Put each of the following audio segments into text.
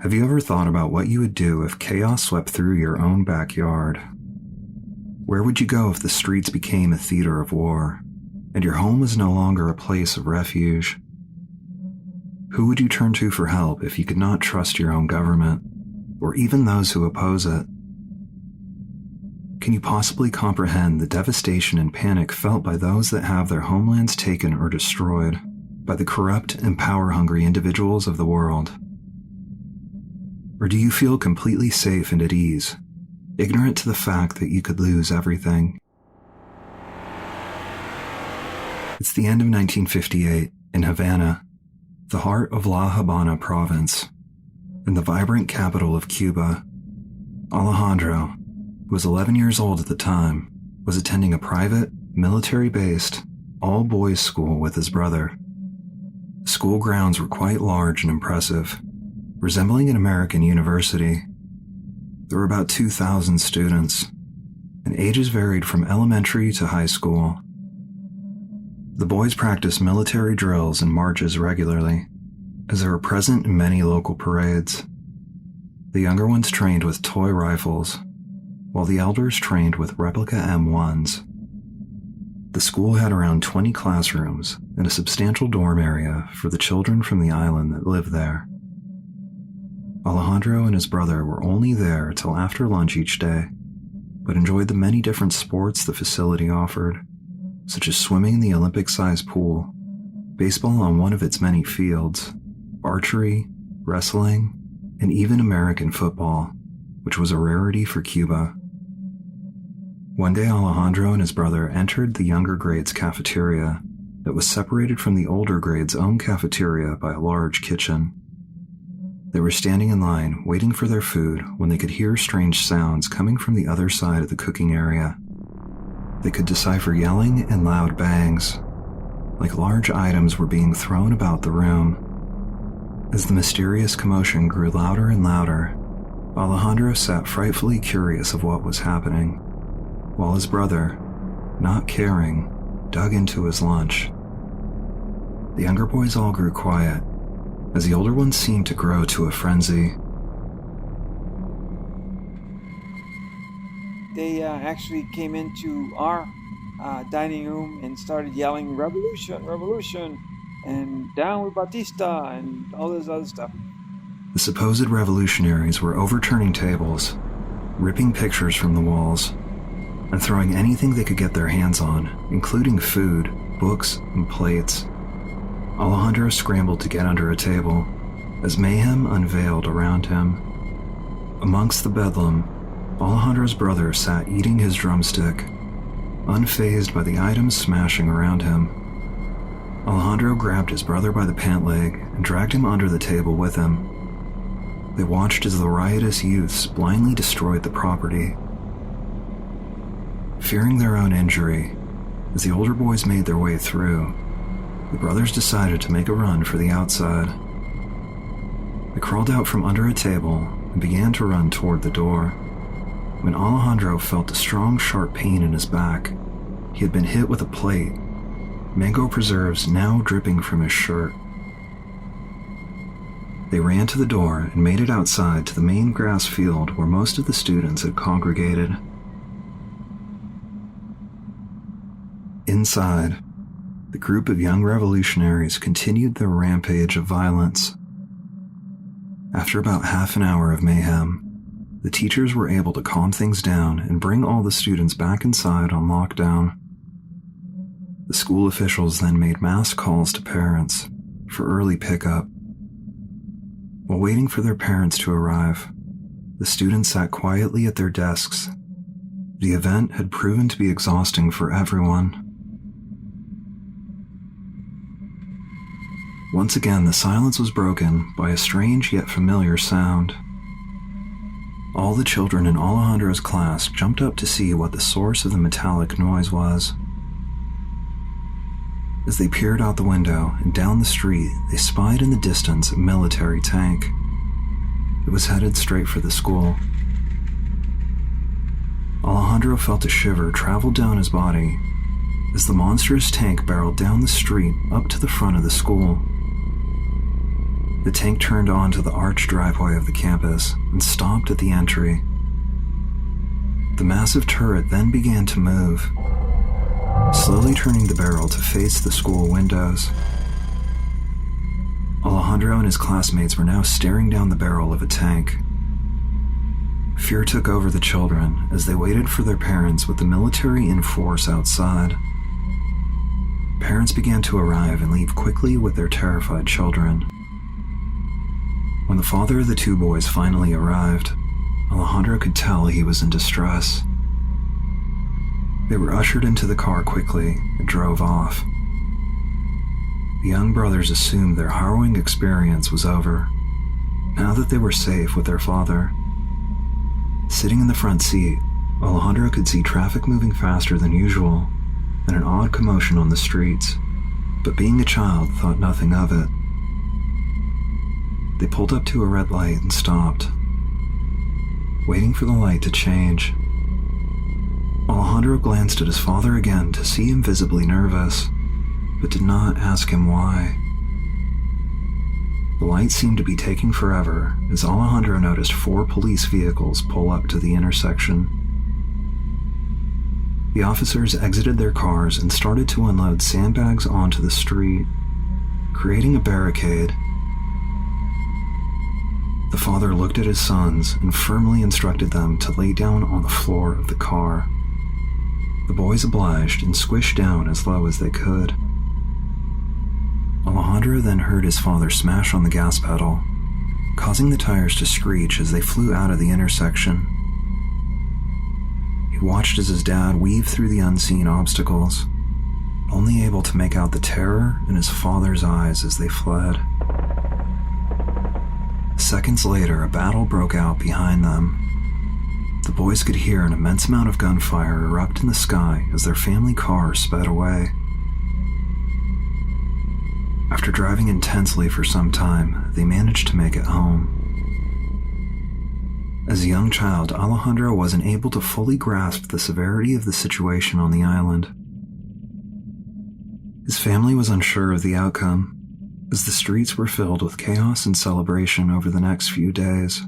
Have you ever thought about what you would do if chaos swept through your own backyard? Where would you go if the streets became a theater of war, and your home was no longer a place of refuge? Who would you turn to for help if you could not trust your own government, or even those who oppose it? Can you possibly comprehend the devastation and panic felt by those that have their homelands taken or destroyed by the corrupt and power-hungry individuals of the world? Or do you feel completely safe and at ease, ignorant to the fact that you could lose everything? It's the end of 1958 in Havana, the heart of La Habana province, and the vibrant capital of Cuba. Alejandro, who was 11 years old at the time, was attending a private, military-based, all-boys school with his brother. The school grounds were quite large and impressive, resembling an American university. There were about 2,000 students, and ages varied from elementary to high school. The boys practiced military drills and marches regularly, as they were present in many local parades. The younger ones trained with toy rifles, while the elders trained with replica M1s. The school had around 20 classrooms and a substantial dorm area for the children from the island that lived there. Alejandro and his brother were only there till after lunch each day, but enjoyed the many different sports the facility offered, such as swimming in the Olympic-sized pool, baseball on one of its many fields, archery, wrestling, and even American football, which was a rarity for Cuba. One day Alejandro and his brother entered the younger grade's cafeteria that was separated from the older grade's own cafeteria by a large kitchen. They were standing in line, waiting for their food, when they could hear strange sounds coming from the other side of the cooking area. They could decipher yelling and loud bangs, like large items were being thrown about the room. As the mysterious commotion grew louder and louder, Alejandro sat frightfully curious of what was happening, while his brother, not caring, dug into his lunch. The younger boys all grew quiet, as the older ones seemed to grow to a frenzy. They actually came into our dining room and started yelling, "Revolution, revolution," and "Down with Batista," and all this other stuff. The supposed revolutionaries were overturning tables, ripping pictures from the walls, and throwing anything they could get their hands on, including food, books, and plates. Alejandro scrambled to get under a table, as mayhem unveiled around him. Amongst the bedlam, Alejandro's brother sat eating his drumstick, unfazed by the items smashing around him. Alejandro grabbed his brother by the pant leg and dragged him under the table with him. They watched as the riotous youths blindly destroyed the property. Fearing their own injury, as the older boys made their way through, the brothers decided to make a run for the outside. They crawled out from under a table and began to run toward the door, when Alejandro felt a strong, sharp pain in his back. He had been hit with a plate, mango preserves now dripping from his shirt. They ran to the door and made it outside to the main grass field where most of the students had congregated. Inside, the group of young revolutionaries continued their rampage of violence. After about half an hour of mayhem, the teachers were able to calm things down and bring all the students back inside on lockdown. The school officials then made mass calls to parents for early pickup. While waiting for their parents to arrive, the students sat quietly at their desks. The event had proven to be exhausting for everyone. Once again, the silence was broken by a strange yet familiar sound. All the children in Alejandro's class jumped up to see what the source of the metallic noise was. As they peered out the window and down the street, they spied in the distance a military tank. It was headed straight for the school. Alejandro felt a shiver travel down his body as the monstrous tank barreled down the street up to the front of the school. The tank turned onto the arched driveway of the campus and stopped at the entry. The massive turret then began to move, slowly turning the barrel to face the school windows. Alejandro and his classmates were now staring down the barrel of a tank. Fear took over the children as they waited for their parents with the military in force outside. Parents began to arrive and leave quickly with their terrified children. When the father of the two boys finally arrived, Alejandro could tell he was in distress. They were ushered into the car quickly and drove off. The young brothers assumed their harrowing experience was over, now that they were safe with their father. Sitting in the front seat, Alejandro could see traffic moving faster than usual and an odd commotion on the streets, but being a child, thought nothing of it. They pulled up to a red light and stopped, waiting for the light to change. Alejandro glanced at his father again to see him visibly nervous, but did not ask him why. The light seemed to be taking forever as Alejandro noticed 4 police vehicles pull up to the intersection. The officers exited their cars and started to unload sandbags onto the street, creating a barricade. The father looked at his sons and firmly instructed them to lay down on the floor of the car. The boys obliged and squished down as low as they could. Alejandro then heard his father smash on the gas pedal, causing the tires to screech as they flew out of the intersection. He watched as his dad weaved through the unseen obstacles, only able to make out the terror in his father's eyes as they fled. Seconds later, a battle broke out behind them. The boys could hear an immense amount of gunfire erupt in the sky as their family car sped away. After driving intensely for some time, they managed to make it home. As a young child, Alejandro wasn't able to fully grasp the severity of the situation on the island. His family was unsure of the outcome, as the streets were filled with chaos and celebration over the next few days,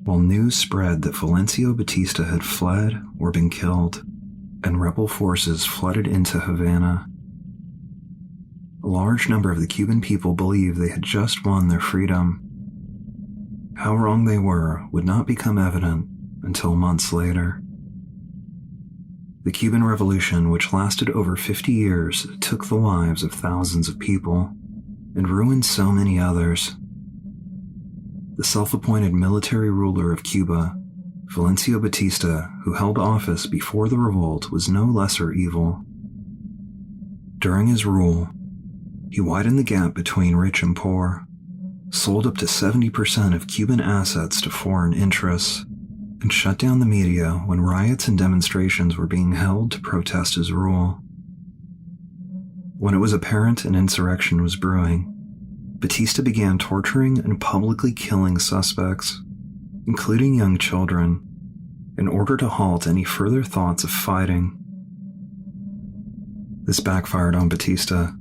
while news spread that Fulgencio Batista had fled or been killed, and rebel forces flooded into Havana. A large number of the Cuban people believed they had just won their freedom. How wrong they were would not become evident until months later. The Cuban Revolution, which lasted over 50 years, took the lives of thousands of people and ruined so many others. The self-appointed military ruler of Cuba, Fulgencio Batista, who held office before the revolt, was no lesser evil. During his rule, he widened the gap between rich and poor, sold up to 70% of Cuban assets to foreign interests, and shut down the media when riots and demonstrations were being held to protest his rule. When it was apparent an insurrection was brewing, Batista began torturing and publicly killing suspects, including young children, in order to halt any further thoughts of fighting. This backfired on Batista,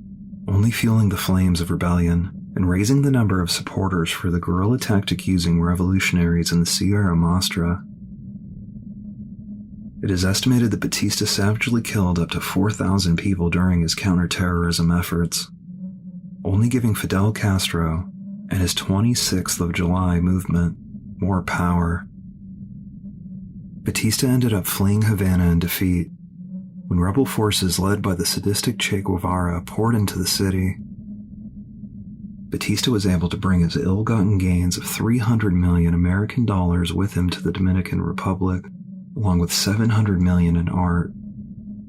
only fueling the flames of rebellion and raising the number of supporters for the guerrilla tactic using revolutionaries in the Sierra Maestra. It is estimated that Batista savagely killed up to 4,000 people during his counterterrorism efforts, only giving Fidel Castro and his 26th of July movement more power. Batista ended up fleeing Havana in defeat when rebel forces led by the sadistic Che Guevara poured into the city. Batista was able to bring his ill-gotten gains of $300 million American dollars with him to the Dominican Republic, along with $700 million in art,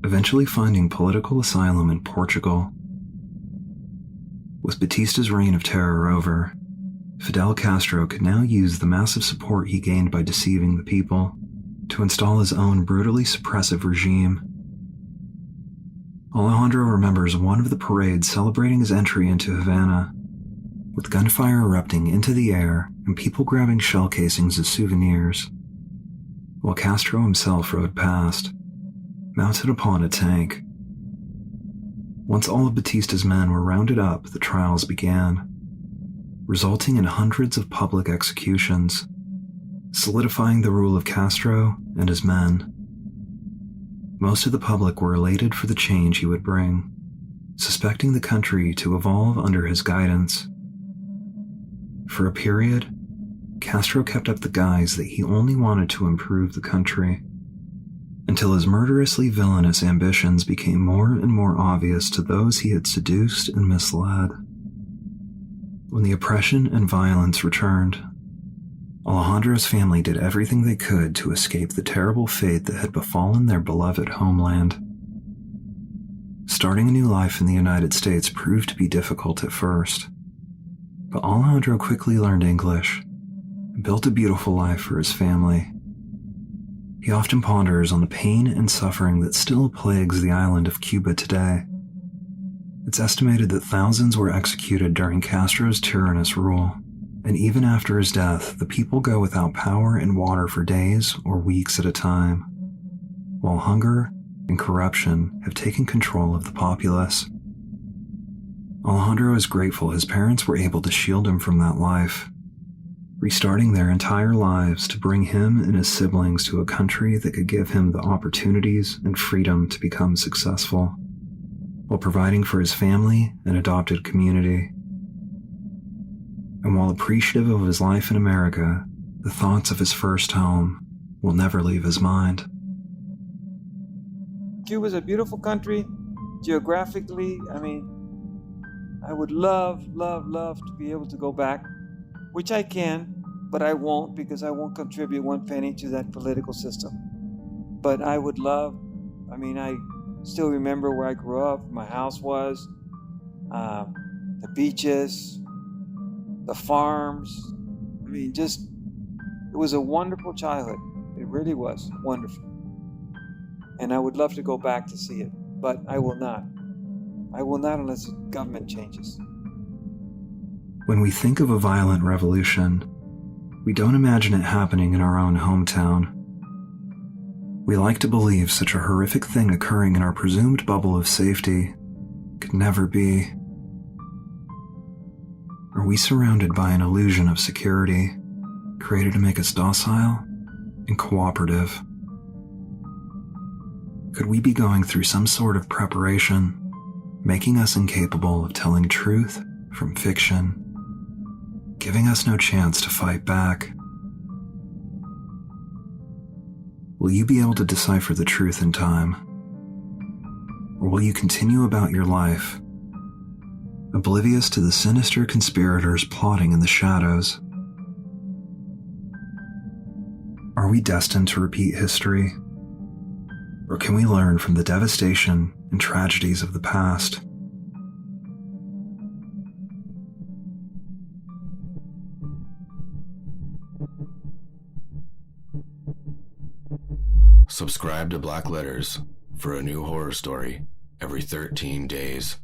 eventually finding political asylum in Portugal. With Batista's reign of terror over, Fidel Castro could now use the massive support he gained by deceiving the people to install his own brutally suppressive regime. Alejandro remembers one of the parades celebrating his entry into Havana, with gunfire erupting into the air and people grabbing shell casings as souvenirs, while Castro himself rode past, mounted upon a tank. Once all of Batista's men were rounded up, the trials began. resulting in hundreds of public executions, solidifying the rule of Castro and his men. Most of the public were elated for the change he would bring, suspecting the country to evolve under his guidance. For a period, Castro kept up the guise that he only wanted to improve the country, until his murderously villainous ambitions became more and more obvious to those he had seduced and misled. When the oppression and violence returned, Alejandro's family did everything they could to escape the terrible fate that had befallen their beloved homeland. Starting a new life in the United States proved to be difficult at first, but Alejandro quickly learned English and built a beautiful life for his family. He often ponders on the pain and suffering that still plagues the island of Cuba today. It's estimated that thousands were executed during Castro's tyrannous rule, and even after his death, the people go without power and water for days or weeks at a time, while hunger and corruption have taken control of the populace. Alejandro is grateful his parents were able to shield him from that life, restarting their entire lives to bring him and his siblings to a country that could give him the opportunities and freedom to become successful, while providing for his family and adopted community. And while appreciative of his life in America, the thoughts of his first home will never leave his mind. Cuba's a beautiful country, geographically. I would love to be able to go back, which I can, but I won't, because I won't contribute one penny to that political system. But I would love, I still remember where I grew up, my house was, the beaches, the farms. It was a wonderful childhood. It really was wonderful. And I would love to go back to see it, but I will not. I will not unless the government changes. When we think of a violent revolution, we don't imagine it happening in our own hometown. We like to believe such a horrific thing occurring in our presumed bubble of safety could never be. Are we surrounded by an illusion of security, created to make us docile and cooperative? Could we be going through some sort of preparation, making us incapable of telling truth from fiction, giving us no chance to fight back? Will you be able to decipher the truth in time? Or will you continue about your life, oblivious to the sinister conspirators plotting in the shadows? Are we destined to repeat history? Or can we learn from the devastation and tragedies of the past? Subscribe to Black Letters for a new horror story every 13 days.